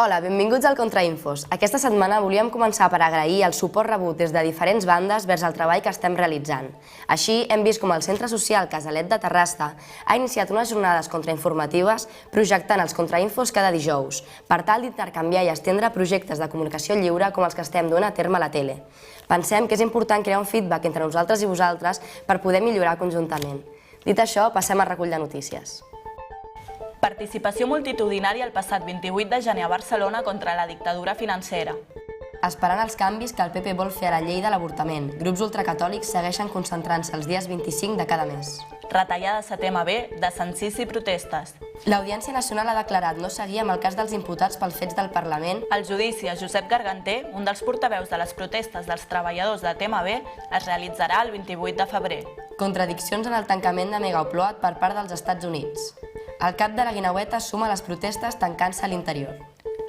Hola, benvinguts al Contrainfos. Aquesta setmana volíem començar per agrair el suport rebut des de diferents bandes vers el treball que estem realitzant. Així, hem vist com el Centre Social Casalet de Terrassa ha iniciat unes jornades contrainformatives projectant els Contrainfos cada dijous, per tal d'intercanviar i estendre projectes de comunicació lliure com els que estem duent a terme a la tele. Pensem que és important crear un feedback entre nosaltres i vosaltres per poder millorar conjuntament. Dit això, passem al recull de notícies. Participació multitudinària el passat 28 de gener a Barcelona contra la dictadura financera. Esperant els canvis que el PP vol fer a la llei de l'avortament, grups ultracatòlics segueixen concentrant-se els dies 25 de cada mes. Retallades a TMB, desencís i protestes. L'Audiència Nacional ha declarat no seguir amb el cas dels imputats pels fets del Parlament. El judici a Josep Garganter, un dels portaveus de les protestes dels treballadors de TMB, es realitzarà el 28 de febrer. Contradiccions en el tancament de Megaupload per part dels Estats Units. El cap de la Guineueta suma les protestes tancant-se a l'interior.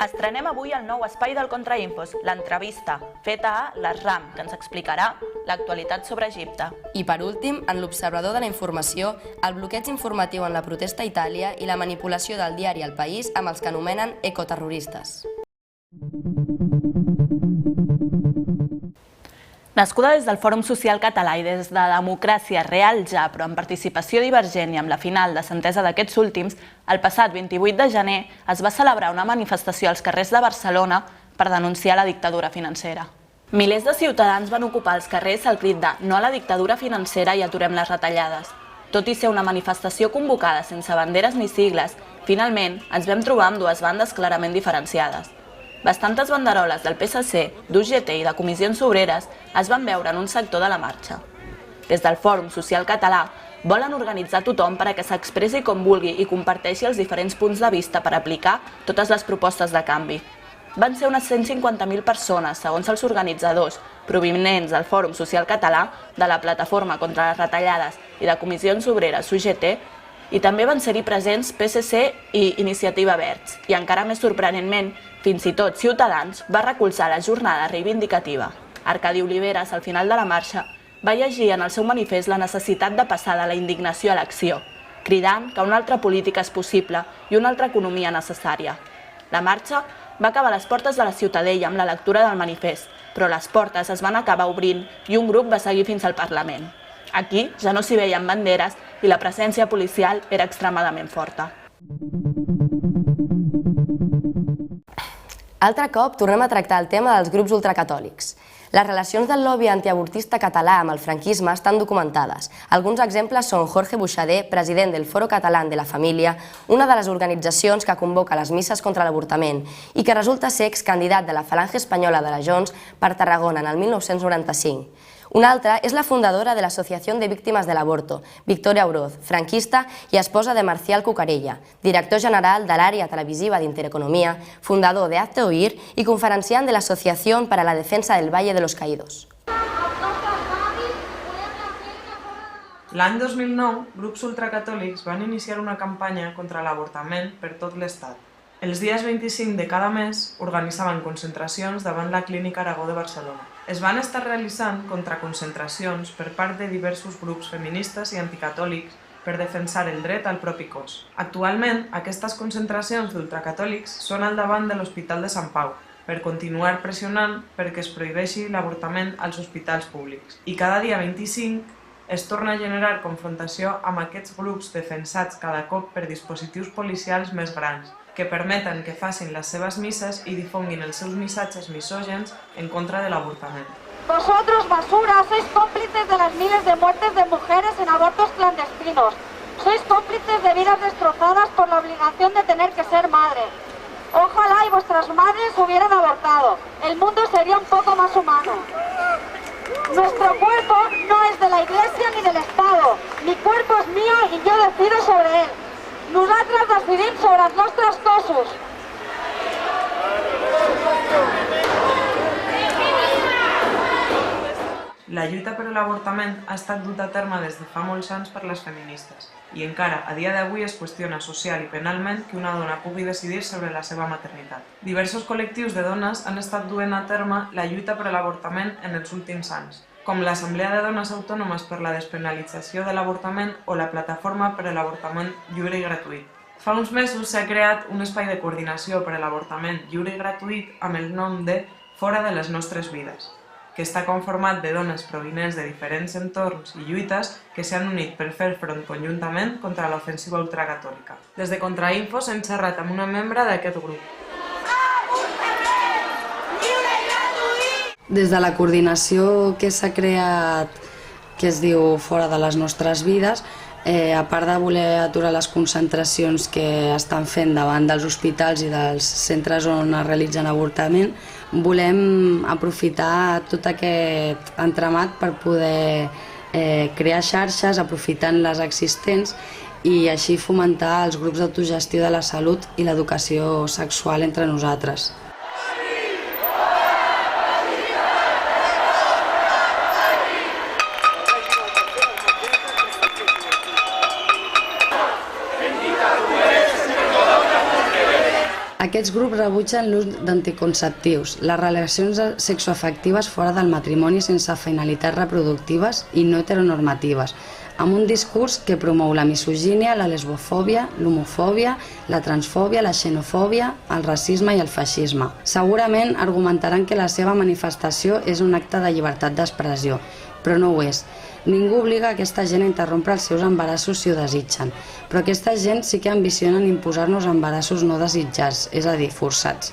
Estrenem avui el nou espai del Contrainfos, l'entrevista, feta a l'ESRAM, que ens explicarà l'actualitat sobre Egipte. I per últim, en l'Observador de la Informació, el bloqueig informatiu en la protesta a Itàlia i la manipulació del diari El País amb els que anomenen ecoterroristes. Nascuda des del Fòrum Social Català i des de Democràcia Real Ja, però amb participació divergent i amb la final de Santesa d'aquests últims, el passat 28 de gener es va celebrar una manifestació als carrers de Barcelona per denunciar la dictadura financera. Milers de ciutadans van ocupar els carrers al crit de "No a la dictadura financera i aturem les retallades". Tot i ser una manifestació convocada sense banderes ni sigles, finalment ens vam trobar amb dues bandes clarament diferenciades. Bastantes banderoles del PSC, d'UGT i de Comissions Obreres es van veure en un sector de la marxa. Des del Fòrum Social Català volen organitzar tothom per a que s'expressi com vulgui i comparteixi els diferents punts de vista per aplicar totes les propostes de canvi. Van ser unes 150.000 persones, segons els organitzadors, provinents del Fòrum Social Català, de la Plataforma contra les Retallades i de Comissions Obreres UGT, i també van ser-hi presents PSC i Iniciativa Verds, i encara més sorprenentment, fins i tot Ciutadans va recolzar la jornada reivindicativa. Arcadi Oliveres, al final de la marxa, va llegir en el seu manifest la necessitat de passar de la indignació a l'acció, cridant que una altra política és possible i una altra economia necessària. La marxa va acabar a les portes de la Ciutadella amb la lectura del manifest, però les portes es van acabar obrint i un grup va seguir fins al Parlament. Aquí ja no s'hi veien banderes i la presència policial era extremadament forta. Altre cop tornem a tractar el tema dels grups ultracatòlics. Les relacions del lobby antiavortista català amb el franquisme estan documentades. Alguns exemples són Jorge Buixader, president del Foro Catalán de la Família, una de les organitzacions que convoca les misses contra l'avortament i que resulta ser excandidat de la Falange Espanyola de la Junts per Tarragona en el 1995. Una altra és la fundadora de l'Associació de Víctimes de l'Aborto, Victoria Oroz, franquista i esposa de Marcial Cucarella, director general de l'àrea televisiva d'Intereconomia, fundador de Hazte Oír i conferenciant de l'Associació per a la Defensa del Valle de los Caídos. L'any 2009, grups ultracatòlics van iniciar una campanya contra l'avortament per tot l'Estat. Els dies 25 de cada mes organitzaven concentracions davant la Clínica Aragó de Barcelona. Es van estar realitzant contraconcentracions per part de diversos grups feministes i anticatòlics per defensar el dret al propi cos. Actualment, aquestes concentracions d'ultracatòlics són al davant de l'Hospital de Sant Pau per continuar pressionant perquè es prohibeixi l'avortament als hospitals públics. I cada dia 25 es torna a generar confrontació amb aquests grups defensats cada cop per dispositius policials més grans, que permeten que facin les seves misses i difonguin els seus missatges misògens en contra de l'avortament. Vosotros, basura, sois cómplices de las miles de muertes de mujeres en abortos clandestinos. Sois cómplices de vidas destrozadas por la obligación de tener que ser madre. Ojalá y vuestras madres hubieran abortado. El mundo sería un poco más humano. Nuestro cuerpo no es de la Iglesia ni del Estado. Mi cuerpo es mío y yo decido sobre él. Nosaltres decidim sobre els nostres cossos. La lluita per l'avortament ha estat duta a terme des de fa molts anys per les feministes i encara a dia d'avui es qüestiona social i penalment que una dona pugui decidir sobre la seva maternitat. Diversos col·lectius de dones han estat duent a terme la lluita per l'avortament en els últims anys, com l'Assemblea de Dones Autònomes per la Despenalització de l'Avortament o la Plataforma per a l'Avortament Lliure i Gratuït. Fa uns mesos s'ha creat un espai de coordinació per a l'avortament lliure i gratuït amb el nom de Fora de les nostres vides, que està conformat de dones provinents de diferents entorns i lluites que s'han unit per fer front conjuntament contra l'ofensiva ultracatòlica. Des de Contrainfo s'hem xerrat amb una membre d'aquest grup. Des de la coordinació que s'ha creat, que es diu Fora de les nostres vides, a part de voler aturar les concentracions que estan fent davant dels hospitals i dels centres on es realitzen avortament, volem aprofitar tot aquest entramat per poder crear xarxes aprofitant les existents i així fomentar els grups d'autogestió de la salut i l'educació sexual entre nosaltres. Aquests grups rebutgen l'ús d'anticonceptius, les relacions sexoafectives fora del matrimoni sense finalitats reproductives i no heteronormatives, amb un discurs que promou la misogínia, la lesbofòbia, l'homofòbia, la transfòbia, la xenofòbia, el racisme i el feixisme. Segurament argumentaran que la seva manifestació és un acte de llibertat d'expressió, però no ho és. Ningú obliga aquesta gent a interrompre els seus embarassos si ho desitgen, però aquesta gent sí que ambicionen imposar-nos embarassos no desitjats, és a dir, forçats.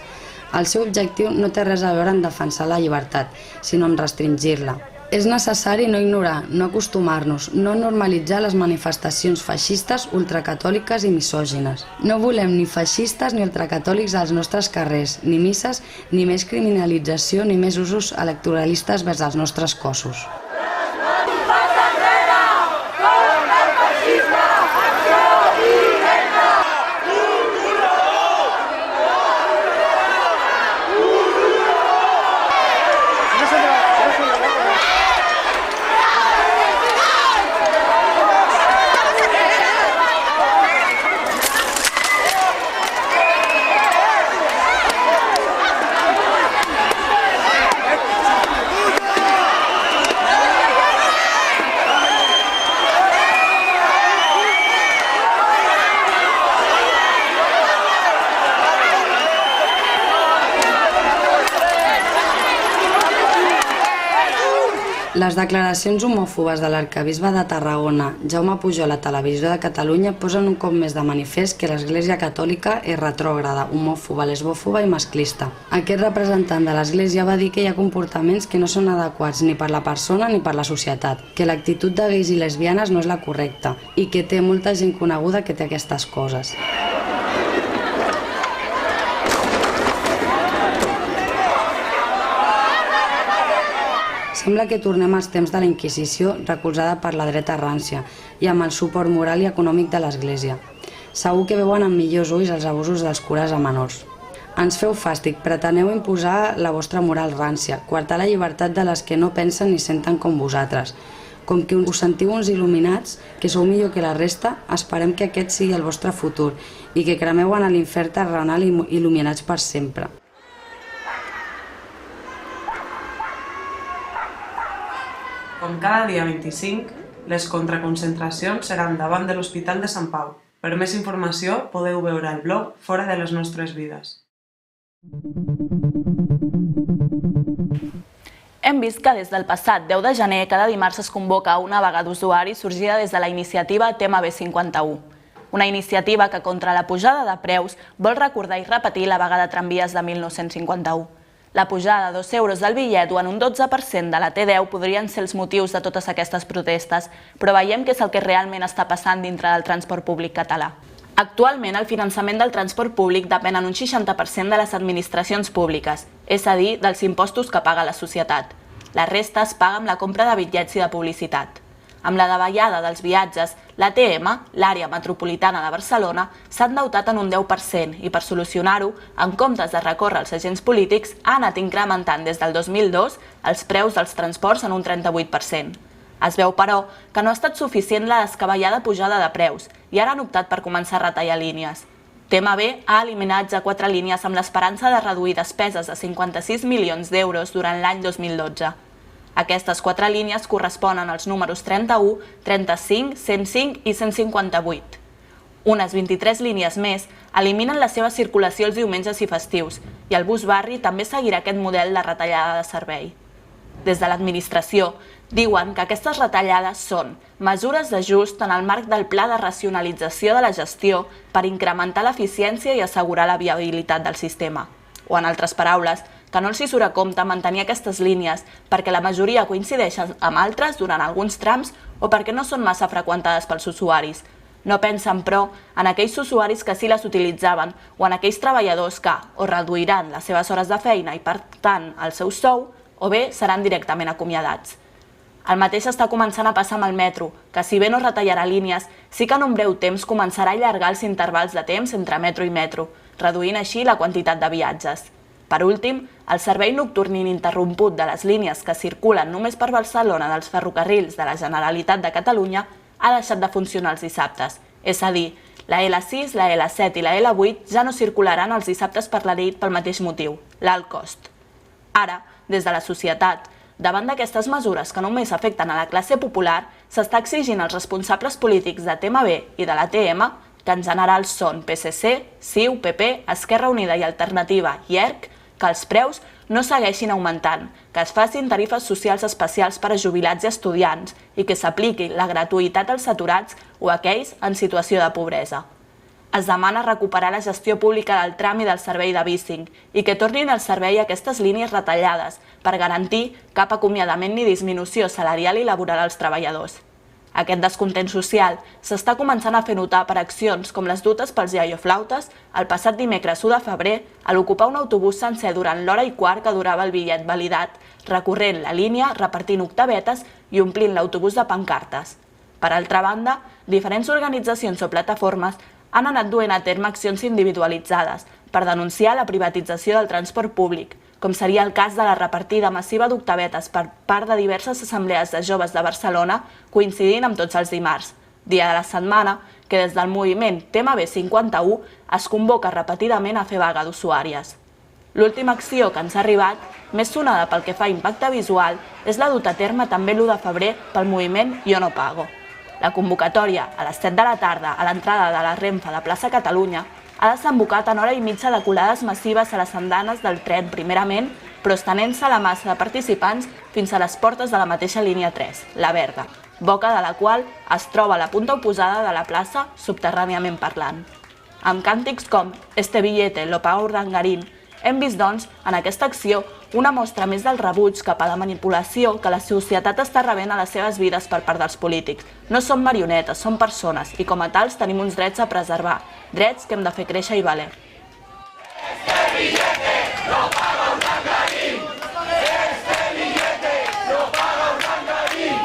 El seu objectiu no té res a veure en defensar la llibertat, sinó en restringir-la. És necessari no ignorar, no acostumar-nos, no normalitzar les manifestacions feixistes, ultracatòliques i misògines. No volem ni feixistes ni ultracatòlics als nostres carrers, ni misses, ni més criminalització, ni més usos electoralistes vers els nostres cossos. Les declaracions homòfobes de l'arquebisbe de Tarragona, Jaume Pujol, a Televisió de Catalunya, posen un cop més de manifest que l'Església Catòlica és retrògrada, homòfoba, lesbòfoba i masclista. Aquest representant de l'Església va dir que hi ha comportaments que no són adequats ni per la persona ni per la societat, que l'actitud de gais i lesbianes no és la correcta i que té molta gent coneguda que té aquestes coses. Sembla que tornem als temps de la Inquisició recolzada per la dreta rància i amb el suport moral i econòmic de l'Església. Segur que veuen amb millors ulls els abusos dels cures a menors. Ens feu fàstic, preteneu imposar la vostra moral rància, coartar la llibertat de les que no pensen ni senten com vosaltres. Com que us sentiu uns il·luminats, que sou millor que la resta, esperem que aquest sigui el vostre futur i que cremeu en l'infern terrenal il·luminats per sempre. Com cada dia 25, les contraconcentracions seran davant de l'Hospital de Sant Pau. Per més informació podeu veure el blog Fora de les nostres vides. Hem vist que des del passat 10 de gener cada dimarts es convoca una vaga d'usuaris sorgida des de la iniciativa Tema B51. Una iniciativa que contra la pujada de preus vol recordar i repetir la vaga de tramvies de 1951. La pujada de 2 euros del bitllet o en un 12% de la T10 podrien ser els motius de totes aquestes protestes, però veiem què és el que realment està passant dintre del transport públic català. Actualment, el finançament del transport públic depèn en un 60% de les administracions públiques, és a dir, dels impostos que paga la societat. La resta es paga amb la compra de bitllets i de publicitat. Amb la davallada dels viatges, l'ATM, l'àrea metropolitana de Barcelona, s'ha endeutat en un 10% i per solucionar-ho, en comptes de recórrer als agents polítics, ha anat incrementant des del 2002 els preus dels transports en un 38%. Es veu, però, que no ha estat suficient la descabellada pujada de preus i ara han optat per començar a retallar línies. TMB ha eliminat ja 4 línies amb l'esperança de reduir despeses de 56 milions d'euros durant l'any 2012. Aquestes 4 línies corresponen als números 31, 35, 105 i 158. Unes 23 línies més eliminen la seva circulació els diumenges i festius i el bus barri també seguirà aquest model de retallada de servei. Des de l'administració diuen que aquestes retallades són mesures d'ajust en el marc del pla de racionalització de la gestió per incrementar l'eficiència i assegurar la viabilitat del sistema. O, en altres paraules, que no els hi surt a compte mantenir aquestes línies perquè la majoria coincideixen amb altres durant alguns trams o perquè no són massa freqüentades pels usuaris. No pensen, però, en aquells usuaris que sí les utilitzaven o en aquells treballadors que o reduiran les seves hores de feina i, per tant, el seu sou, o bé seran directament acomiadats. El mateix està començant a passar amb el metro, que si bé no retallarà línies, sí que en un breu temps començarà a allargar els intervals de temps entre metro i metro, reduint així la quantitat de viatges. Per últim, el servei nocturn ininterromput de les línies que circulen només per Barcelona dels ferrocarrils de la Generalitat de Catalunya ha deixat de funcionar els dissabtes. És a dir, la L6, la L7 i la L8 ja no circularan els dissabtes per la nit pel mateix motiu, l'alt cost. Ara, des de la societat, davant d'aquestes mesures que només afecten a la classe popular, s'està exigint als responsables polítics de TMB i de l'ATM, que en general són PSC, CiU, PP, Esquerra Unida i Alternativa i ERC, que els preus no segueixin augmentant, que es facin tarifes socials especials per a jubilats i estudiants i que s'apliqui la gratuïtat als saturats o aquells en situació de pobresa. Es demana recuperar la gestió pública del tram i del servei de bicing i que tornin al servei aquestes línies retallades per garantir cap acomiadament ni disminució salarial i laboral als treballadors. Aquest descontent social s'està començant a fer notar per accions com les dutes pels iaioflautes el passat dimecres 1 de febrer a l'ocupar un autobús sencer durant l'hora i quart que durava el bitllet validat, recorrent la línia, repartint octavetes i omplint l'autobús de pancartes. Per altra banda, diferents organitzacions o plataformes han anat duent a terme accions individualitzades per denunciar la privatització del transport públic, com seria el cas de la repartida massiva d'octavetes per part de diverses assemblees de joves de Barcelona coincidint amb tots els dimarts, dia de la setmana que des del moviment TMB 51 es convoca repetidament a fer vaga d'usuàries. L'última acció que ens ha arribat, més sonada pel que fa a impacte visual, és la duta a terme també l'1 de febrer pel moviment Jo no pago. La convocatòria, a les 7 de la tarda a l'entrada de la Renfe de Plaça Catalunya, ha desembocat en hora i mitja de colades massives a les andanes del tren primerament, però estenent-se la massa de participants fins a les portes de la mateixa línia 3, la verda, boca de la qual es troba a la punta oposada de la plaça, subterràniament parlant. Amb càntics com «Este billete lo paga Urdangarín», hem vist, doncs, en aquesta acció una mostra més del rebuig cap a la manipulació que la societat està rebent a les seves vides per part dels polítics. No són marionetes, són persones i com a tals tenim uns drets a preservar, drets que hem de fer créixer i valer. Este billete lo paga Urdangarín. Este billete lo paga Urdangarín.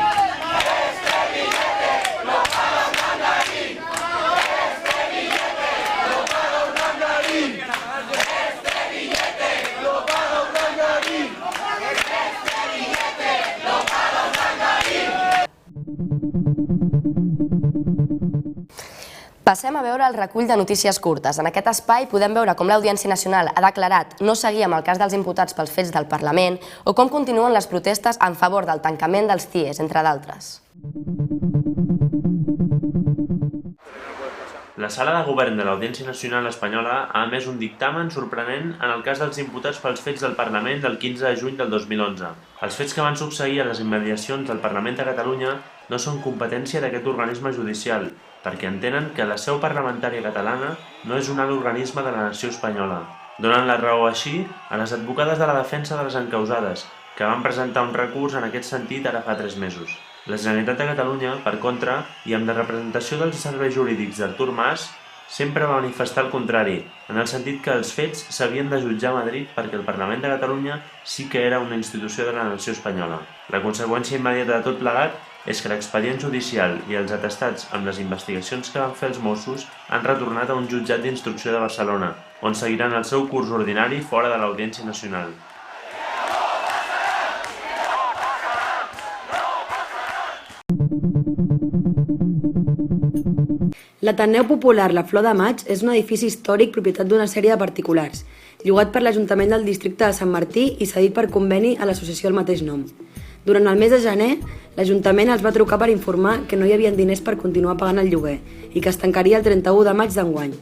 Este billete lo paga Urdangarín. Este billete lo paga Urdangarín. Este billete lo paga Urdangarín. Este billete lo paga Urdangarín. Passem a veure el recull de notícies curtes. En aquest espai podem veure com l'Audiència Nacional ha declarat no seguir amb el cas dels imputats pels fets del Parlament o com continuen les protestes en favor del tancament dels CIEs, entre d'altres. La Sala de Govern de l'Audiència Nacional Espanyola ha emès un dictamen sorprenent en el cas dels imputats pels fets del Parlament del 15 de juny del 2011. Els fets que van succeir a les immediacions del Parlament de Catalunya no són competència d'aquest organisme judicial, perquè entenen que la seu parlamentària catalana no és un alt organisme de la nació espanyola. Donen la raó així a les advocades de la defensa de les encausades, que van presentar un recurs en aquest sentit ara fa 3 mesos. La Generalitat de Catalunya, per contra, i amb la representació dels serveis jurídics d'Artur Mas, sempre va manifestar el contrari, en el sentit que els fets s'havien de jutjar a Madrid perquè el Parlament de Catalunya sí que era una institució de la nació espanyola. La conseqüència immediata de tot plegat és que l'expedient judicial i els atestats amb les investigacions que van fer els Mossos han retornat a un jutjat d'instrucció de Barcelona, on seguiran el seu curs ordinari fora de l'Audiència Nacional. L'Ateneu Popular La Flor de Maig és un edifici històric propietat d'una sèrie de particulars, llogat per l'Ajuntament del districte de Sant Martí i cedit per conveni a l'associació del mateix nom. Durant el mes de gener, l'Ajuntament els va trucar per informar que no hi havia diners per continuar pagant el lloguer i que es tancaria el 31 de maig d'enguany.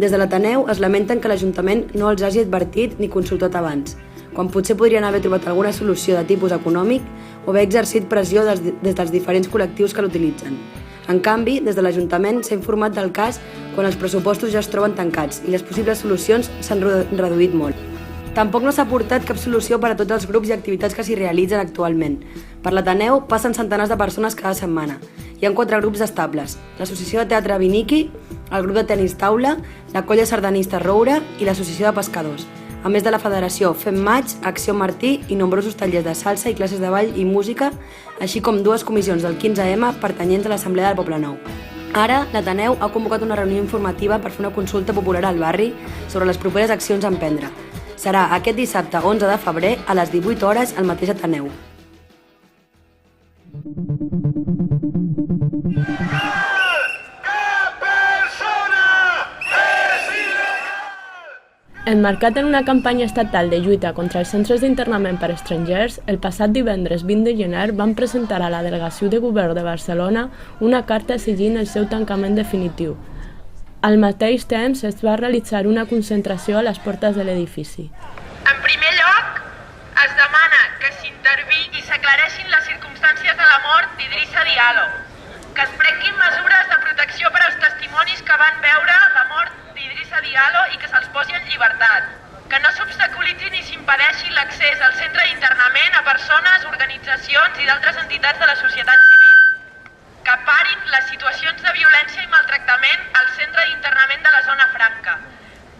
Des de l'Ateneu es lamenten que l'Ajuntament no els hagi advertit ni consultat abans, quan potser podrien haver trobat alguna solució de tipus econòmic o haver exercit pressió des dels diferents col·lectius que l'utilitzen. En canvi, des de l'Ajuntament s'ha informat del cas quan els pressupostos ja es troben tancats i les possibles solucions s'han reduït molt. Tampoc no s'ha aportat cap solució per a tots els grups i activitats que s'hi realitzen actualment. Per l'Ateneu passen centenars de persones cada setmana. Hi ha 4 grups estables: l'Associació de Teatre Viniqui, el grup de tenis taula, la colla sardanista Roure i l'Associació de Pescadors, a més de la Federació Fem Maig, Acció Martí i nombrosos tallers de salsa i classes de ball i música, així com 2 comissions del 15M pertanyents a l'Assemblea del Poblenou. Ara, l'Ateneu ha convocat una reunió informativa per fer una consulta popular al barri sobre les properes accions a emprendre. Serà aquest dissabte 11 de febrer a les 18 hores al mateix Ateneu. Emmarcat en una campanya estatal de lluita contra els centres d'internament per estrangers, el passat divendres 20 de gener van presentar a la Delegació de Govern de Barcelona una carta exigint el seu tancament definitiu. Al mateix temps es va realitzar una concentració a les portes de l'edifici. En primer lloc, es demana que s'intervingui i s'aclareixin les circumstàncies de la mort d'Idrissa Diallo, que es prenguin mesures de protecció per als testimonis que van veure la mort d'Idrissa Diallo i que se'ls posi en llibertat, que no s'obstaculitzi ni s'impedeixi l'accés al centre d'internament a persones, organitzacions i d'altres entitats de la societat civil, que parin les situacions de violència i maltractament al centre d'internament de la Zona Franca,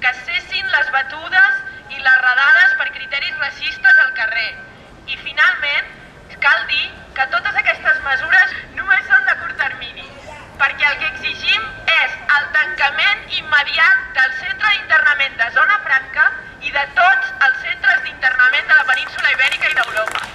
que cessin les batudes i les redades per criteris racistes al carrer. I finalment, cal dir que totes aquestes mesures només són de curt termini, perquè el que exigim és el tancament immediat del centre d'internament de Zona Franca i de tots els centres d'internament de la península Ibèrica i d'Europa.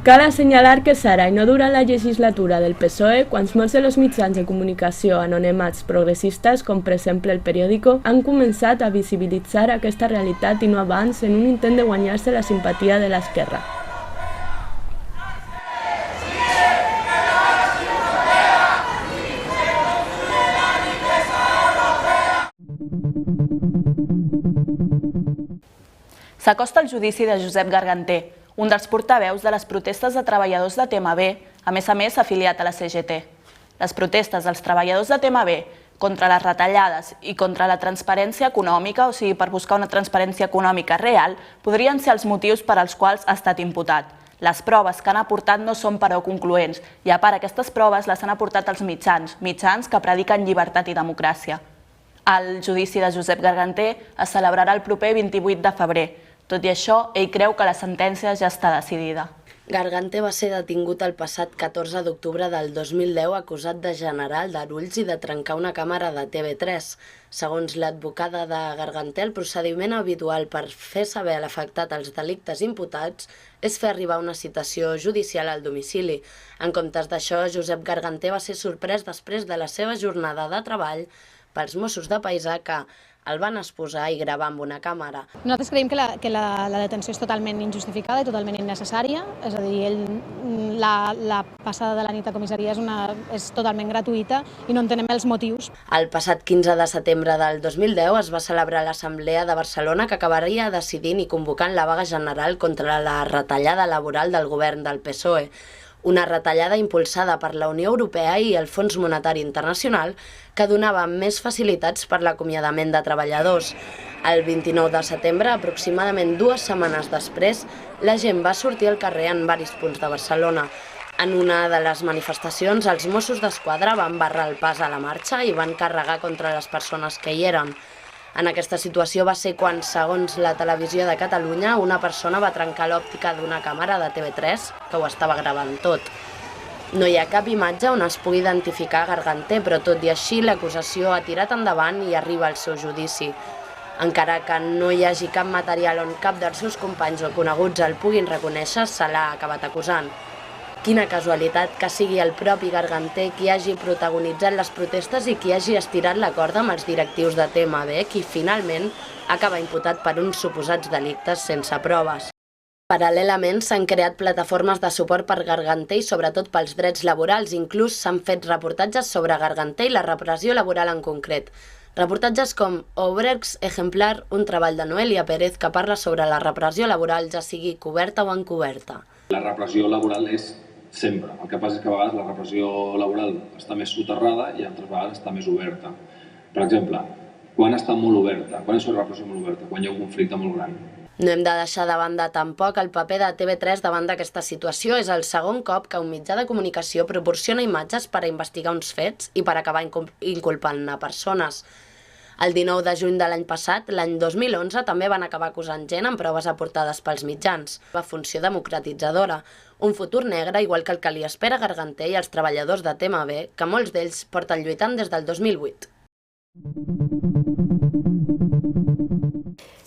Cal assenyalar que serà i no durant la legislatura del PSOE quan molts dels mitjans de comunicació anonimats progressistes, com per exemple El Periódico, han començat a visibilitzar aquesta realitat i no abans en un intent de guanyar-se la simpatia de l'esquerra. S'acosta el judici de Josep Garganter, un dels portaveus de les protestes de treballadors de Tema B, a més afiliat a la CGT. Les protestes dels treballadors de Tema B contra les retallades i contra la transparència econòmica, o sigui, per buscar una transparència econòmica real, podrien ser els motius per als quals ha estat imputat. Les proves que han aportat no són però concloents, i a part aquestes proves les han aportat els mitjans que prediquen llibertat i democràcia. El judici de Josep Garganter es celebrarà el proper 28 de febrer. Tot i això, ell creu que la sentència ja està decidida. Garganter va ser detingut el passat 14 d'octubre del 2010 acusat de generar aldarulls i de trencar una càmera de TV3. Segons l'advocada de Garganter, el procediment habitual per fer saber a l'afectat els delictes imputats és fer arribar una citació judicial al domicili. En comptes d'això, Josep Garganter va ser sorprès després de la seva jornada de treball pels Mossos de Paisà que el van exposar i gravar amb una càmera. Nosaltres creiem que la detenció és totalment injustificada i totalment innecessària, és a dir, la passada de la nit a comissaria és totalment gratuïta i no entenem els motius. El passat 15 de setembre del 2010 es va celebrar l'Assemblea de Barcelona que acabaria decidint i convocant la vaga general contra la retallada laboral del govern del PSOE. Una retallada impulsada per la Unió Europea i el Fons Monetari Internacional que donava més facilitats per l'acomiadament de treballadors. El 29 de setembre, aproximadament 2 setmanes després, la gent va sortir al carrer en diversos punts de Barcelona. En una de les manifestacions, els Mossos d'Esquadra van barrar el pas a la marxa i van carregar contra les persones que hi eren. En aquesta situació va ser quan, segons la Televisió de Catalunya, una persona va trencar l'òptica d'una càmera de TV3 que ho estava gravant tot. No hi ha cap imatge on es pugui identificar Garganter, però tot i així l'acusació ha tirat endavant i arriba al seu judici. Encara que no hi hagi cap material on cap dels seus companys o coneguts el puguin reconèixer, se l'ha acabat acusant. Quina casualitat que sigui el propi Garganter qui hagi protagonitzat les protestes i qui hagi estirat la corda amb els directius de TMB, qui finalment acaba imputat per uns suposats delictes sense proves. Paral·lelament s'han creat plataformes de suport per Garganter i sobretot pels drets laborals, inclús s'han fet reportatges sobre Garganter i la repressió laboral en concret. Reportatges com Obrers Exemplar, un treball de Noelia Pérez que parla sobre la repressió laboral, ja sigui coberta o encoberta. La repressió laboral és sempre. El que passa és que a vegades la repressió laboral està més soterrada i altres vegades està més oberta. Per exemple, quan està molt oberta? Quan és una repressió molt oberta? Quan hi ha un conflicte molt gran. No hem de deixar de banda tampoc el paper de TV3 davant d'aquesta situació. És el segon cop que un mitjà de comunicació proporciona imatges per a investigar uns fets i per acabar inculpant a persones. El 19 de juny de l'any passat, l'any 2011, també van acabar acusant gent amb proves aportades pels mitjans. La funció democratitzadora, un futur negre igual que el que li espera Garganter i els treballadors de TMB, que molts d'ells porten lluitant des del 2008.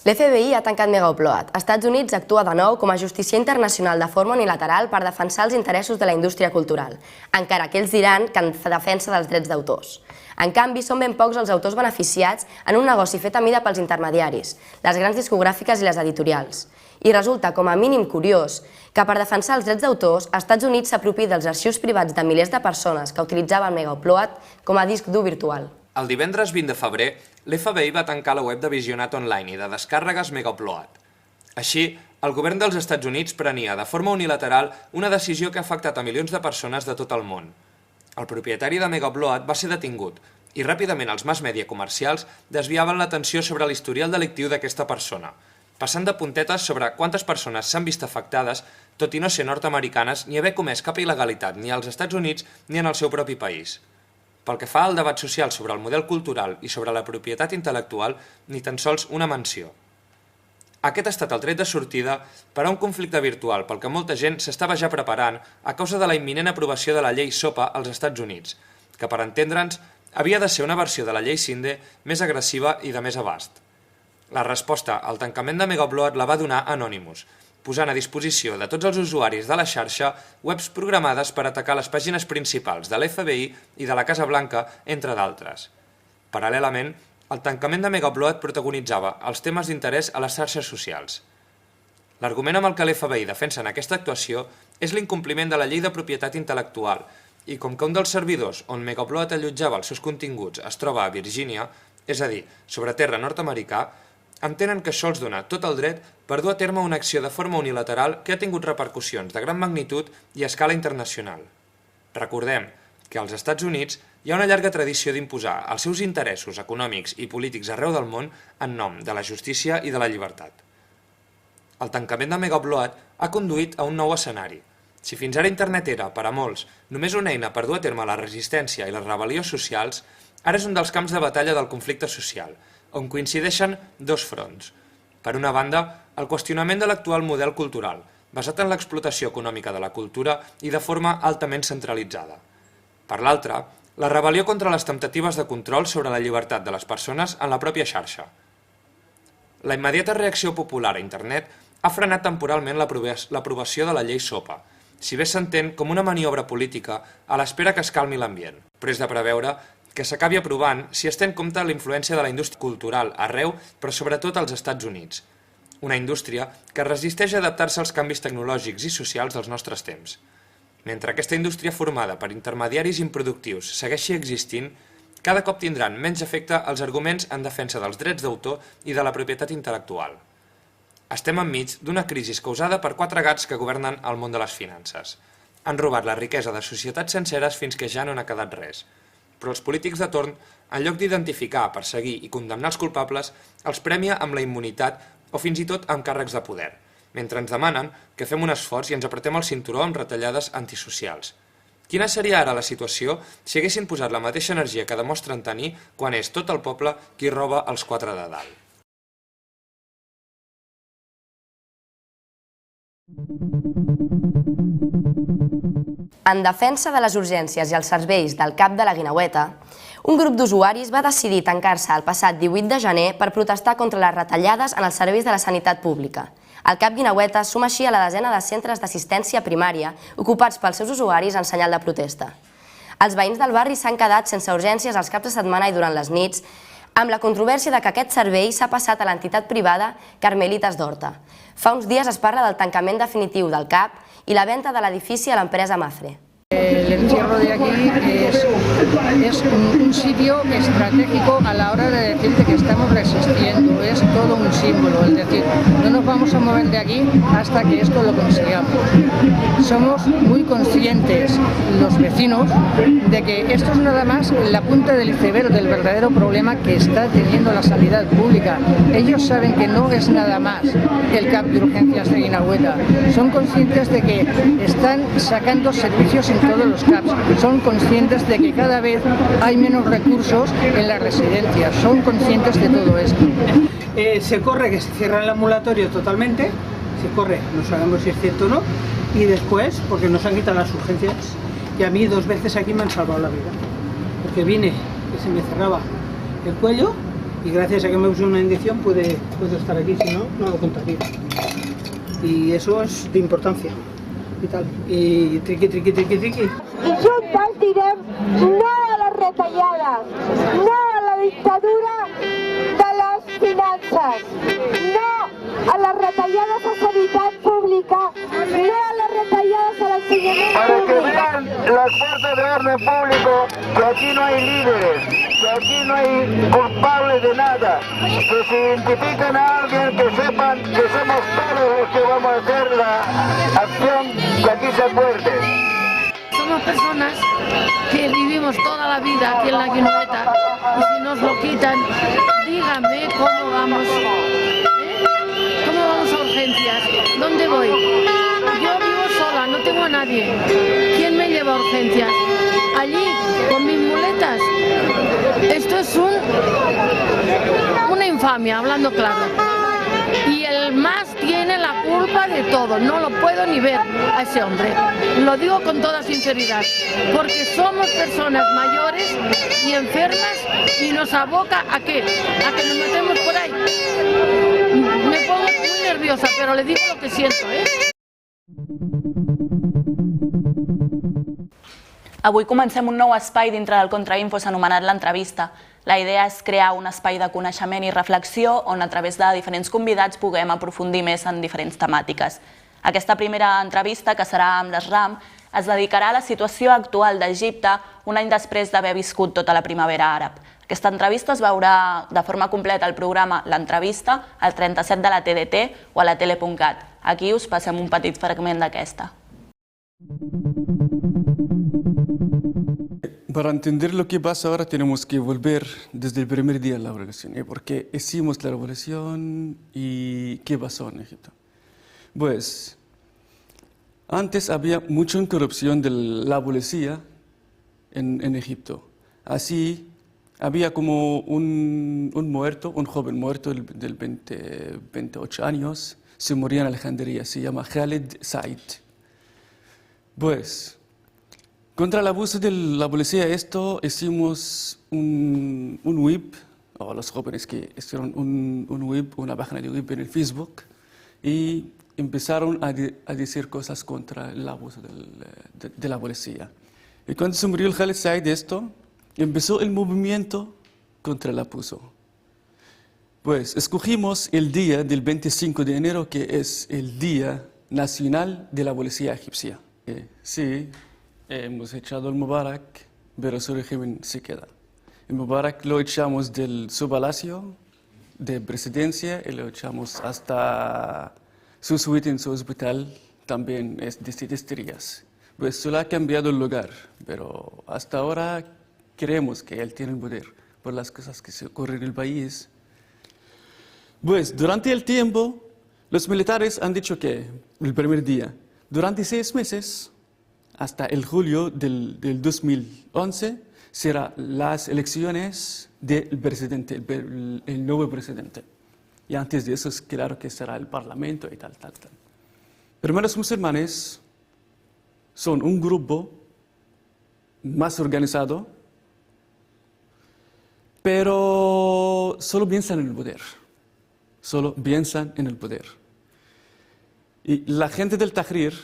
L'FBI ha tancat Megaupload. Estats Units actua de nou com a justícia internacional de forma unilateral per defensar els interessos de la indústria cultural, encara que ells diran que en defensa dels drets d'autors. En canvi, són ben pocs els autors beneficiats en un negoci fet a mida pels intermediaris, les grans discogràfiques i les editorials. I resulta com a mínim curiós que per defensar els drets d'autors, Estats Units s'apropi dels arxius privats de milers de persones que utilitzaven Megaupload com a disc dur virtual. El divendres 20 de febrer, l'FBI va tancar la web de visionat online i de descàrregues Megaupload. Així, el govern dels Estats Units prenia de forma unilateral una decisió que ha afectat a milions de persones de tot el món. El propietari de Megaupload va ser detingut i ràpidament els mass media comercials desviaven l'atenció sobre l'historial delictiu d'aquesta persona, passant de puntetes sobre quantes persones s'han vist afectades, tot i no ser nord-americanes ni haver comès cap il·legalitat ni als Estats Units ni en el seu propi país. Pel que fa al debat social sobre el model cultural i sobre la propietat intel·lectual, ni tan sols una menció. Aquest ha estat el tret de sortida per a un conflicte virtual pel que molta gent s'estava ja preparant a causa de la imminent aprovació de la llei SOPA als Estats Units, que per entendre'ns havia de ser una versió de la llei CINDE més agressiva i de més abast. La resposta al tancament de Megaupload la va donar Anonymous, posant a disposició de tots els usuaris de la xarxa webs programades per atacar les pàgines principals de l'FBI i de la Casa Blanca, entre d'altres. Paral·lelament, el tancament de Megaupload protagonitzava els temes d'interès a les xarxes socials. L'argument amb el que l'FBI defensa en aquesta actuació és l'incompliment de la llei de propietat intel·lectual i com que un dels servidors on Megaupload allotjava els seus continguts es troba a Virgínia, és a dir, sobre terra nord-americà, entenen que això els dona tot el dret per dur a terme una acció de forma unilateral que ha tingut repercussions de gran magnitud i a escala internacional. Recordem que als Estats Units hi ha una llarga tradició d'imposar els seus interessos econòmics i polítics arreu del món en nom de la justícia i de la llibertat. El tancament de Megaupload ha conduït a un nou escenari. Si fins ara internet era, per a molts, només una eina per dur a terme la resistència i les rebel·lions socials, ara és un dels camps de batalla del conflicte social, on coincideixen dos fronts. Per una banda, el qüestionament de l'actual model cultural, basat en l'explotació econòmica de la cultura i de forma altament centralitzada. Per l'altra, la rebel·lió contra les temptatives de control sobre la llibertat de les persones en la pròpia xarxa. La immediata reacció popular a internet ha frenat temporalment l'aprovació de la llei SOPA, si bé s'entén com una maniobra política a l'espera que es calmi l'ambient, però és de preveure que s'acabi aprovant si es té en compte la influència de la indústria cultural arreu, però sobretot als Estats Units. Una indústria que resisteix a adaptar-se als canvis tecnològics i socials dels nostres temps. Mentre aquesta indústria formada per intermediaris improductius segueixi existint, cada cop tindran menys efecte els arguments en defensa dels drets d'autor i de la propietat intel·lectual. Estem enmig d'una crisi causada per 4 gats que governen el món de les finances. Han robat la riquesa de societats senceres fins que ja no n'ha quedat res. Però els polítics de torn, en lloc d'identificar, perseguir i condemnar els culpables, els premia amb la immunitat o fins i tot amb càrrecs de poder. mentre ens demanen que fem un esforç i ens apretem el cinturó amb retallades antisocials. Quina seria ara la situació si haguessin posat la mateixa energia que demostren tenir quan és tot el poble qui roba els 4 de dalt? En defensa de les urgències i els serveis del CAP de la Guineueta, un grup d'usuaris va decidir tancar-se el passat 18 de gener per protestar contra les retallades en els serveis de la sanitat pública. El CAP Guineueta suma així a la desena de centres d'assistència primària ocupats pels seus usuaris en senyal de protesta. Els veïns del barri s'han quedat sense urgències els caps de setmana i durant les nits, amb la controvèrsia de que aquest servei s'ha passat a l'entitat privada Carmelites d'Horta. Fa uns dies es parla del tancament definitiu del CAP y la venta de l'edifici a l'empresa Mafre. El encierro de aquí es un sitio estratégico a la hora de decirte que estamos resistiendo, es todo un símbolo, es decir, no nos vamos a mover de aquí hasta que esto lo consigamos. Somos muy conscientes, los vecinos, de que esto es nada más la punta del iceberg del verdadero problema que está teniendo la sanidad pública. Ellos saben que no es nada más el CAP de urgencias de Guineueta, son conscientes de que están sacando servicios en todos los CAPs, son conscientes de que cada vez hay menos recursos en las residencias, son conscientes de todo esto. Se corre que se cierra el ambulatorio totalmente, se corre, no sabemos si es cierto o no, y después, porque nos han quitado las urgencias, y a mí 2 veces aquí me han salvado la vida, porque vine y se me cerraba el cuello, y gracias a que me puse una inyección puedo estar aquí, si no, no lo contaría. Y eso es de importancia. I triqui. I juntes direm no a les retallades, no a la dictadura de les finances, no a les retallades a sanitat pública, no a les retallades a l'ensenyament públic. Para que vean las fuerzas de orden público que aquí no hay líderes, que aquí no hay culpables de nada, que si identifican a alguien que sepan que somos todos los que vamos a hacer la acción que aquí se acuerde. Somos personas que vivimos toda la vida aquí en la Guineueta y si nos lo quitan, díganme cómo vamos, ¿Cómo vamos a urgencias? ¿Dónde voy? Yo vivo sola, no tengo a nadie. ¿Quién me lleva a urgencias? Allí, con mis muletas. Esto es una infamia, hablando claro. Y el MAS tiene la culpa de todo, no lo puedo ni ver a ese hombre. Lo digo con toda sinceridad, porque somos personas mayores y enfermas y nos aboca ¿a qué? A que nos metemos por ahí. Me pongo muy nerviosa, pero le digo lo que siento, Avui comencem un nou espai dintre del Contrainfo anomenat l'entrevista. La idea és crear un espai de coneixement i reflexió on a través de diferents convidats puguem aprofundir més en diferents temàtiques. Aquesta primera entrevista, que serà amb l'Esram, es dedicarà a la situació actual d'Egipte un any després d'haver viscut tota la primavera àrab. Aquesta entrevista es veurà de forma completa al programa L'Entrevista, al 37 de la TDT o a la tele.cat. Aquí us passem un petit fragment d'aquesta. Para entender lo que pasa ahora tenemos que volver desde el primer día de la revolución. ¿Por qué hicimos la revolución y qué pasó en Egipto? Pues antes había mucha corrupción de la policía en Egipto. Así había como un joven muerto de 28 años, se moría en Alejandría, se llama Khaled Said. Pues contra el abuso de la policía, hicimos un web, o los jóvenes que hicieron un web, una página de web en el Facebook, y empezaron a decir cosas contra el abuso de la policía. Y cuando se murió el Khaled Said empezó el movimiento contra el abuso. Pues escogimos el día del 25 de enero, que es el Día Nacional de la Policía Egipcia. Sí. Hemos echado al Mubarak, pero su régimen se queda. El Mubarak lo echamos de su palacio de presidencia y lo echamos hasta su suite en su hospital, también es de 7 estrellas. Pues solo ha cambiado el lugar, pero hasta ahora creemos que él tiene el poder por las cosas que se ocurren en el país. Pues durante el tiempo Los militares han dicho que el primer día, durante 6 meses, hasta el julio del 2011, serán las elecciones del presidente, el nuevo presidente. Y antes de eso es claro que será el parlamento y tal. Primero, los musulmanes son un grupo más organizado, pero solo piensan en el poder. Solo piensan en el poder. Y la gente del Tahrir,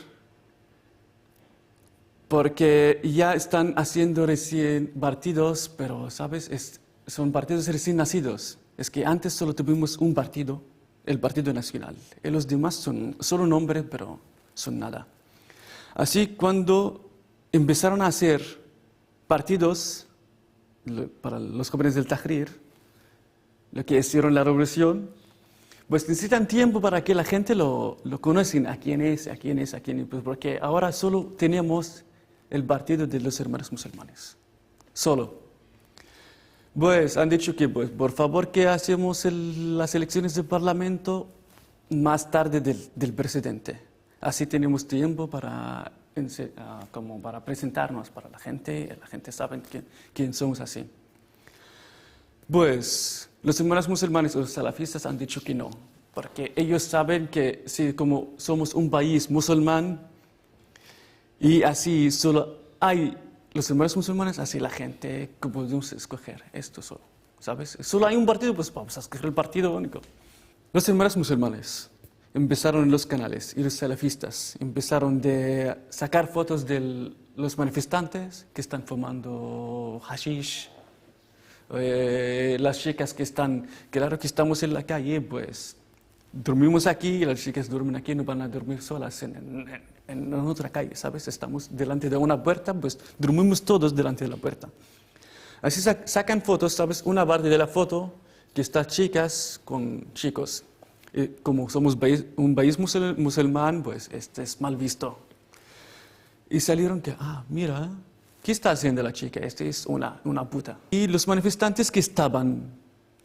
porque ya están haciendo recién partidos, pero, ¿sabes? Son partidos recién nacidos. Es que antes solo tuvimos un partido, el Partido Nacional. Y los demás son solo nombres, pero son nada. Así, cuando empezaron a hacer partidos para los jóvenes del Tahrir, lo que hicieron la revolución, pues necesitan tiempo para que la gente lo conozca, a quién es, pues porque ahora solo tenemos el partido de los hermanos musulmanes. Solo. Pues han dicho que, pues, por favor, que hacemos las elecciones del Parlamento más tarde del presidente. Así tenemos tiempo para presentarnos para la gente sabe quién somos así. Pues los hermanos musulmanes o los salafistas han dicho que no, porque ellos saben que si como somos un país musulmán y así solo hay los hermanos musulmanes, así la gente que podemos escoger esto solo, ¿sabes? Solo hay un partido, pues vamos a escoger el partido único. Los hermanos musulmanes empezaron en los canales y los salafistas empezaron de sacar fotos de los manifestantes que están fumando hashish, las chicas que están, claro que estamos en la calle, pues dormimos aquí y las chicas duermen aquí, no van a dormir solas en otra calle, ¿sabes? Estamos delante de una puerta, pues dormimos todos delante de la puerta. Así sacan fotos, ¿sabes? Una parte de la foto que está chicas con chicos. Como somos un país musulmán, pues este es mal visto. Y salieron que, mira, ¿qué está haciendo la chica? Esta es una puta. Y los manifestantes que estaban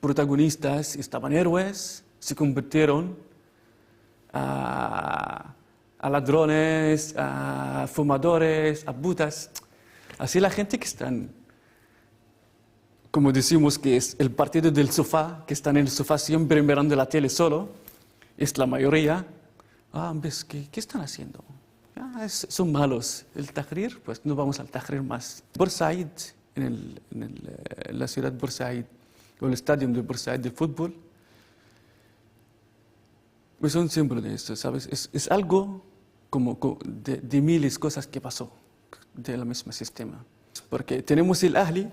protagonistas, estaban héroes, se convirtieron a ladrones, a fumadores, a putas. Así la gente que están, como decimos que es el partido del sofá, que están en el sofá siempre mirando la tele solo, es la mayoría. ¿Ves qué están haciendo? Son malos. El Tahrir, pues no vamos al Tahrir más. Bursaid, en la ciudad de Bursaid, o el estadio de Bursaid de fútbol, pues son símbolo de esto, ¿sabes? Es algo como de miles de cosas que pasó del mismo sistema. Porque tenemos el Ahli,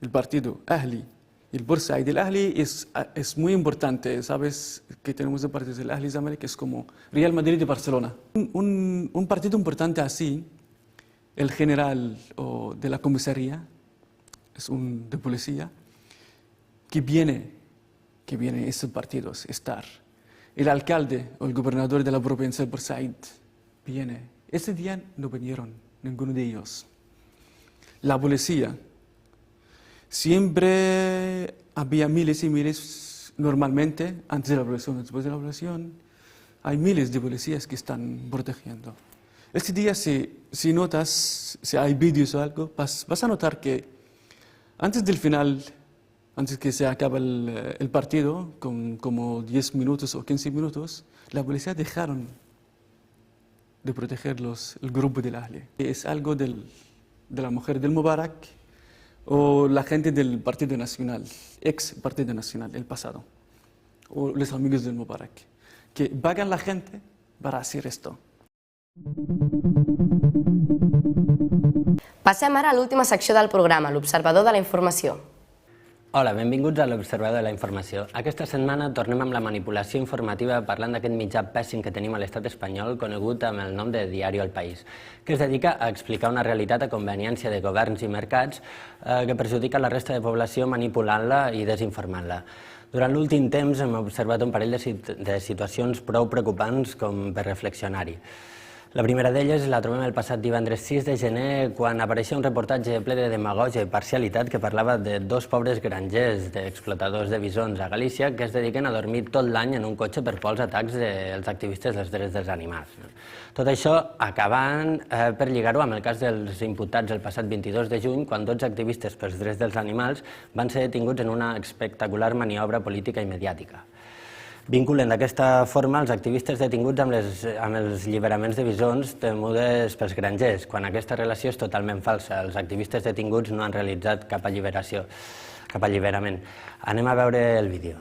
el partido Ahli, el Bursaid. El Ahli es muy importante, ¿sabes? Que tenemos el partido del Ahli Zamalek, que es como Real Madrid de Barcelona. Un partido importante así, el general de la comisaría, es de policía, que viene a esos partidos estar. El alcalde o el gobernador de la provincia de Bursaid viene. Ese día no vinieron ninguno de ellos. La policía, siempre había miles y miles, normalmente, antes de la revolución, después de la revolución, hay miles de policías que están protegiendo. Este día, si notas, si hay vídeos o algo, vas a notar que antes del final, antes que se acabe el partido, con como 10 minutos o 15 minutos, la policía dejaron de proteger el grupo del Ahli. Es algo de la mujer del Mubarak o la gente del Partido Nacional, ex Partido Nacional, el pasado, o los amigos del Mubarak, que pagan la gente para hacer esto. Passem ara a l'última secció del programa, l'Observador de la Informació. Hola, benvinguts a l'Observador de la Informació. Aquesta setmana tornem amb la manipulació informativa parlant d'aquest mitjà pèssim que tenim a l'estat espanyol conegut amb el nom de Diario El País, que es dedica a explicar una realitat a conveniència de governs i mercats que perjudica la resta de població manipulant-la i desinformant-la. Durant l'últim temps hem observat un parell de situacions prou preocupants com per reflexionar-hi. La primera d'elles la trobem el passat divendres 6 de gener, quan apareixia un reportatge ple de demagògia i parcialitat que parlava de dos pobres grangers d'explotadors de bisons a Galícia que es dediquen a dormir tot l'any en un cotxe per por als atacs dels activistes dels drets dels animals. Tot això acabant per lligar-ho amb el cas dels imputats el passat 22 de juny, quan 12 activistes pels drets dels animals van ser detinguts en una espectacular maniobra política i mediàtica. Vinculen d'aquesta forma els activistes detinguts amb els alliberaments de bisons temudes pels grangers, quan aquesta relació és totalment falsa. Els activistes detinguts no han realitzat cap alliberament. Anem a veure el vídeo.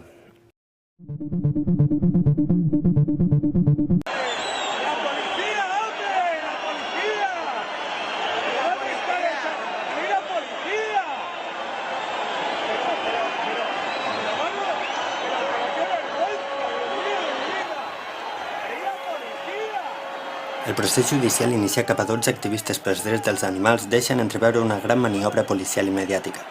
El procés judicial iniciat cap a 12 activistes pels drets dels animals deixen entreveure una gran maniobra policial i mediàtica.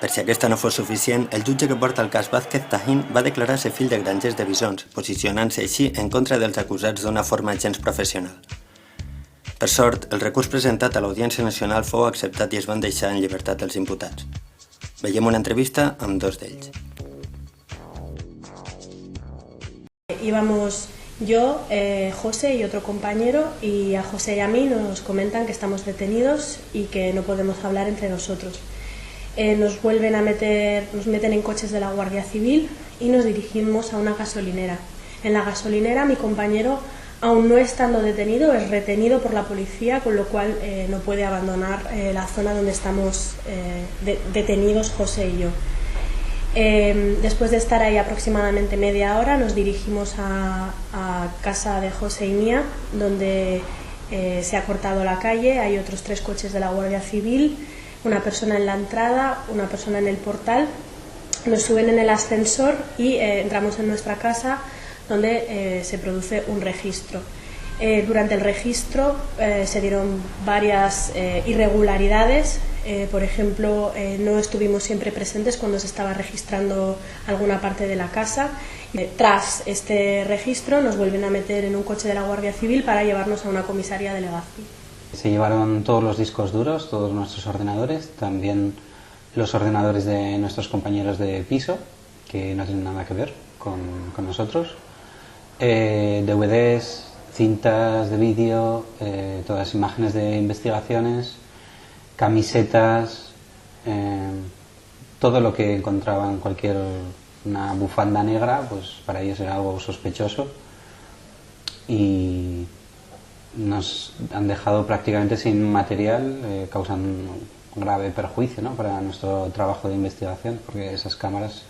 Per si aquesta no fos suficient, el jutge que porta el cas Vázquez Tajín va declarar ser fill de grangers de bisons, posicionant-se així en contra dels acusats d'una forma gens professional. Per sort, el recurs presentat a l'Audiència Nacional fou acceptat i es van deixar en llibertat els imputats. Veiem una entrevista amb dos d'ells. Íbamos yo, José y otro compañero, y a José y a mí nos comentan que estamos detenidos y que no podemos hablar entre nosotros. Nos meten en coches de la Guardia Civil y nos dirigimos a una gasolinera. En la gasolinera mi compañero, aún no estando detenido, es retenido por la policía, con lo cual no puede abandonar la zona donde estamos detenidos José y yo. Después de estar ahí aproximadamente media hora, nos dirigimos a casa de José y mía, donde se ha cortado la calle. Hay otros 3 coches de la Guardia Civil, una persona en la entrada, una persona en el portal. Nos suben en el ascensor y entramos en nuestra casa, donde se produce un registro. Durante el registro se dieron varias irregularidades. Por ejemplo, no estuvimos siempre presentes cuando se estaba registrando alguna parte de la casa. Tras este registro nos vuelven a meter en un coche de la Guardia Civil para llevarnos a una comisaría de Legazpi. Se llevaron todos los discos duros, todos nuestros ordenadores, también los ordenadores de nuestros compañeros de piso, que no tienen nada que ver con nosotros, DVDs, cintas de vídeo, todas las imágenes de investigaciones, camisetas, todo lo que encontraban una bufanda negra, pues para ellos era algo sospechoso, y nos han dejado prácticamente sin material, causando un grave perjuicio, ¿no?, para nuestro trabajo de investigación, porque esas cámaras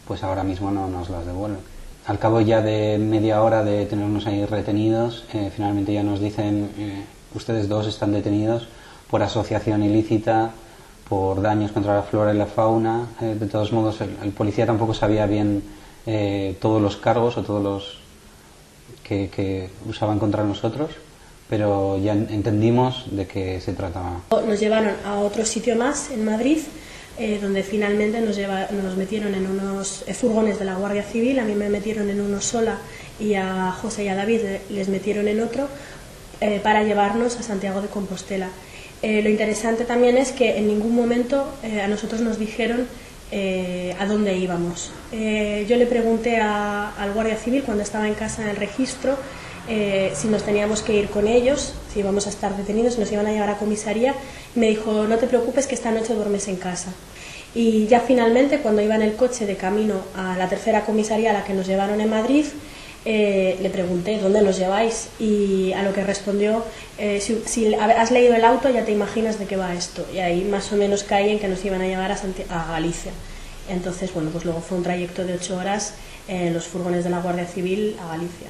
pues ahora mismo no nos las devuelven. Al cabo ya de media hora de tenernos ahí retenidos, finalmente ya nos dicen ustedes dos están detenidos por asociación ilícita, por daños contra la flora y la fauna. De todos modos, el policía tampoco sabía bien todos los cargos o todos los que usaban contra nosotros, pero ya entendimos de qué se trataba. Nos llevaron a otro sitio más en Madrid, donde finalmente nos metieron en unos furgones de la Guardia Civil. A mí me metieron en uno sola y a José y a David les metieron en otro para llevarnos a Santiago de Compostela. Lo interesante también es que en ningún momento a nosotros nos dijeron a dónde íbamos. Yo le pregunté al Guardia Civil cuando estaba en casa en el registro si nos teníamos que ir con ellos, si íbamos a estar detenidos, si nos iban a llevar a comisaría, y me dijo no te preocupes que esta noche duermes en casa. Y ya finalmente, cuando iba en el coche de camino a la tercera comisaría a la que nos llevaron en Madrid, le pregunté ¿dónde nos lleváis? Y a lo que respondió si has leído el auto ya te imaginas de qué va esto, y ahí más o menos caí en que nos iban a llevar a Galicia. Entonces bueno, pues luego fue un trayecto de 8 horas en los furgones de la Guardia Civil a Galicia.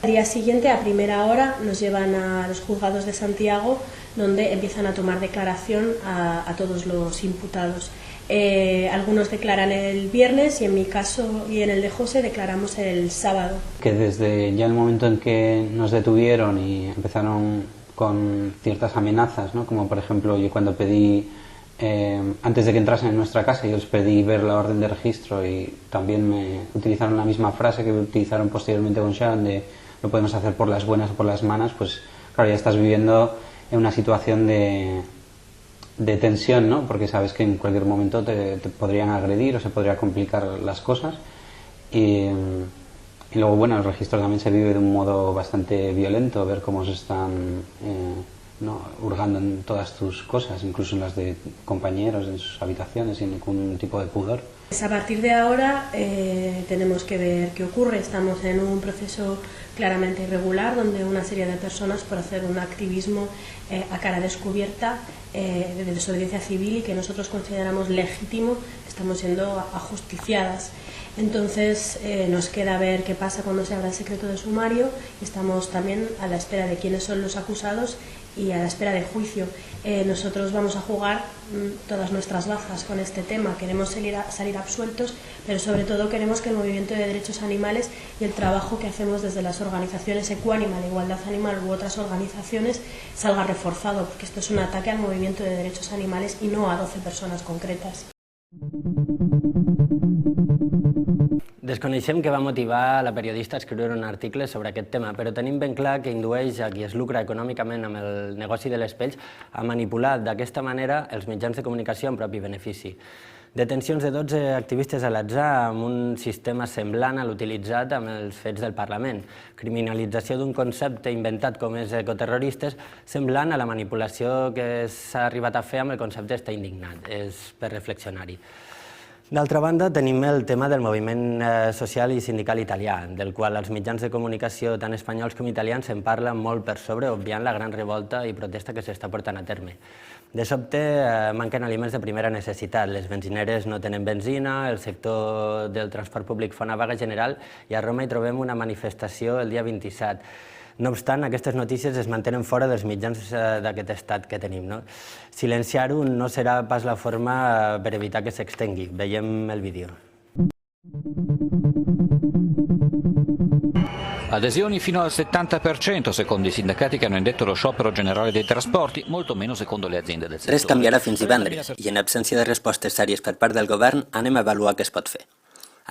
Al día siguiente, a primera hora, nos llevan a los juzgados de Santiago, donde empiezan a tomar declaración a todos los imputados. Algunos declaran el viernes y en mi caso y en el de José declaramos el sábado. Que desde ya el momento en que nos detuvieron y empezaron con ciertas amenazas, ¿no?, como por ejemplo yo cuando pedí, antes de que entrasen en nuestra casa, yo les pedí ver la orden de registro y también me utilizaron la misma frase que utilizaron posteriormente con Sharon de lo podemos hacer por las buenas o por las malas, pues claro, ya estás viviendo en una situación de tensión, ¿no? Porque sabes que en cualquier momento te podrían agredir o se podrían complicar las cosas. Y luego, bueno, el registro también se vive de un modo bastante violento, ver cómo se están hurgando en todas tus cosas, incluso en las de compañeros, en sus habitaciones, sin ningún tipo de pudor. A partir de ahora tenemos que ver qué ocurre. Estamos en un proceso claramente irregular donde una serie de personas, por hacer un activismo a cara descubierta de desobediencia civil y que nosotros consideramos legítimo, estamos siendo ajusticiadas. Entonces nos queda ver qué pasa cuando se abra el secreto de sumario. Estamos también a la espera de quiénes son los acusados y a la espera de juicio. Nosotros vamos a jugar todas nuestras bazas con este tema. Queremos salir absueltos, pero sobre todo queremos que el movimiento de derechos animales y el trabajo que hacemos desde las organizaciones Equanimal, Igualdad Animal u otras organizaciones salga reforzado, porque esto es un ataque al movimiento de derechos animales y no a 12 personas concretas. Desconeixem què va motivar la periodista a escriure un article sobre aquest tema, però tenim ben clar que indueix a qui es lucra econòmicament amb el negoci de les pells a manipular d'aquesta manera els mitjans de comunicació en propi benefici. Detencions de 12 activistes a l'atzar amb un sistema semblant a l'utilitzat amb els fets del Parlament. Criminalització d'un concepte inventat com és ecoterroristes semblant a la manipulació que s'ha arribat a fer amb el concepte està indignat. És per reflexionar-hi. D'altra banda, tenim el tema del moviment social i sindical italià, del qual els mitjans de comunicació tant espanyols com italians en parlen molt per sobre, obviant la gran revolta i protesta que s'està portant a terme. De sobte, manquen aliments de primera necessitat, les benzineres no tenen benzina, el sector del transport públic fa una vaga general i a Roma hi trobem una manifestació el dia 27. No obstant, aquestes notícies es mantenen fora dels mitjans d'aquest estat que tenim. Silenciar-ho no serà pas la forma per evitar que s'extengui. Veiem el vídeo. Adesioni fino al 70% secondo i sindacati che hanno indetto lo sciopero generale dei trasporti, molto meno secondo le aziende del settore. Res canviarà fins divendres i en absència de respostes sèries per part del govern anem a avaluar què es pot fer.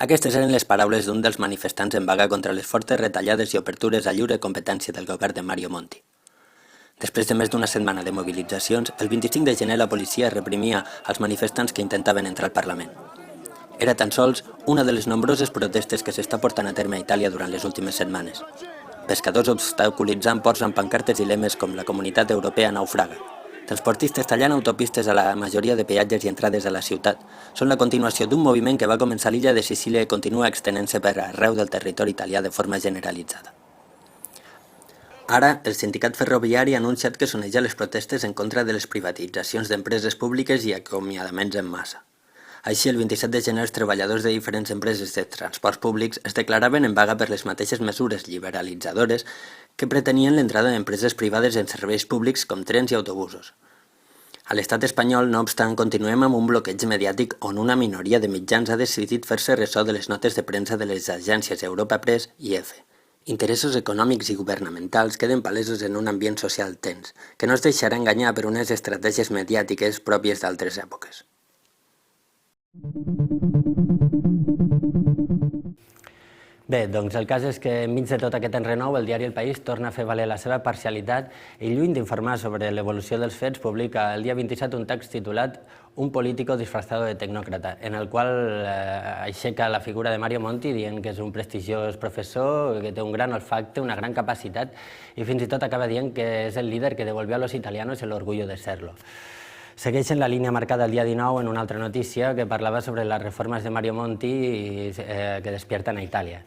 Aquestes eren les paraules d'un dels manifestants en vaga contra les fortes retallades i obertures a lliure competència del govern de Mario Monti. Després de més d'una setmana de mobilitzacions, el 25 de gener la policia reprimia els manifestants que intentaven entrar al Parlament. Era tan sols una de les nombroses protestes que s'està portant a terme a Itàlia durant les últimes setmanes. Pescadors obstaculitzant ports amb pancartes i lemes com la Comunitat Europea naufraga. Transportistes tallant autopistes a la majoria de peatges i entrades a la ciutat. Són la continuació d'un moviment que va començar a l'illa de Sicília i continua extenent-se per arreu del territori italià de forma generalitzada. Ara, el sindicat ferroviari ha anunciat que s'oneja les protestes en contra de les privatitzacions d'empreses públiques i acomiadaments en massa. Així, el 27 de gener, els treballadors de diferents empreses de transports públics es declaraven en vaga per les mateixes mesures liberalitzadores que pretenien l'entrada d'empreses privades en serveis públics com trens i autobusos. A l'estat espanyol, no obstant, continuem amb un bloqueig mediàtic on una minoria de mitjans ha decidit fer-se ressò de les notes de premsa de les agències Europa Press i EFE. Interessos econòmics i governamentals queden palesos en un ambient social tens, que no es deixarà enganyar per unes estratègies mediàtiques pròpies d'altres èpoques. Bé, doncs el cas és que enmig de tot aquest enrenou el diari El País torna a fer valer la seva parcialitat i lluny d'informar sobre l'evolució dels fets publica el dia 27 un text titulat Un político disfrazado de tecnòcrata, en el qual aixeca la figura de Mario Monti dient que és un prestigiós professor, que té un gran olfacte, una gran capacitat i fins i tot acaba dient que és el líder que devolvió a los italianos el orgullo de serlo. Segueixen la línia marcada el dia 19 en una altra notícia que parlava sobre les reformes de Mario Monti que despierten a Itàlia.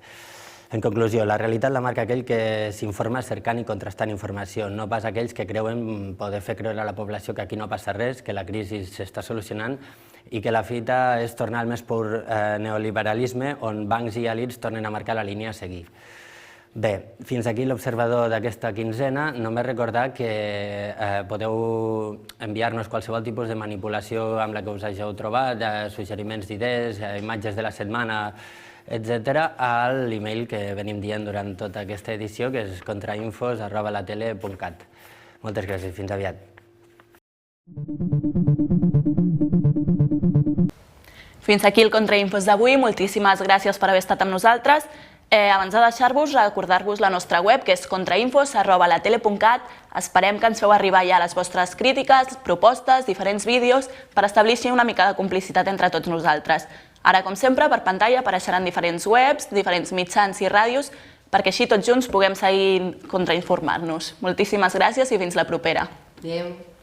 En conclusió, la realitat la marca aquell que s'informa cercant i contrastant informació, no pas aquells que creuen poder fer creure a la població que aquí no passa res, que la crisi s'està solucionant i que la fita és tornar al més pur neoliberalisme on bancs i elits tornen a marcar la línia a seguir. Bé, fins aquí l'observador d'aquesta quinzena. Només recordar que podeu enviar-nos qualsevol tipus de manipulació amb la que us hàgiu trobat, suggeriments d'idees, imatges de la setmana, etc. a l'email que venim dient durant tota aquesta edició, que és contrainfos@latele.cat. Moltes gràcies, fins aviat. Fins aquí el Contrainfos d'avui. Moltíssimes gràcies per haver estat amb nosaltres. Abans de deixar-vos, recordar-vos la nostra web, que és contrainfos@latele.cat. Esperem que ens feu arribar ja les vostres crítiques, propostes, diferents vídeos, per establir així una mica de complicitat entre tots nosaltres. Ara, com sempre, per pantalla apareixeran diferents webs, diferents mitjans i ràdios, perquè així tots junts puguem seguir contrainformant-nos. Moltíssimes gràcies i fins la propera. Adéu.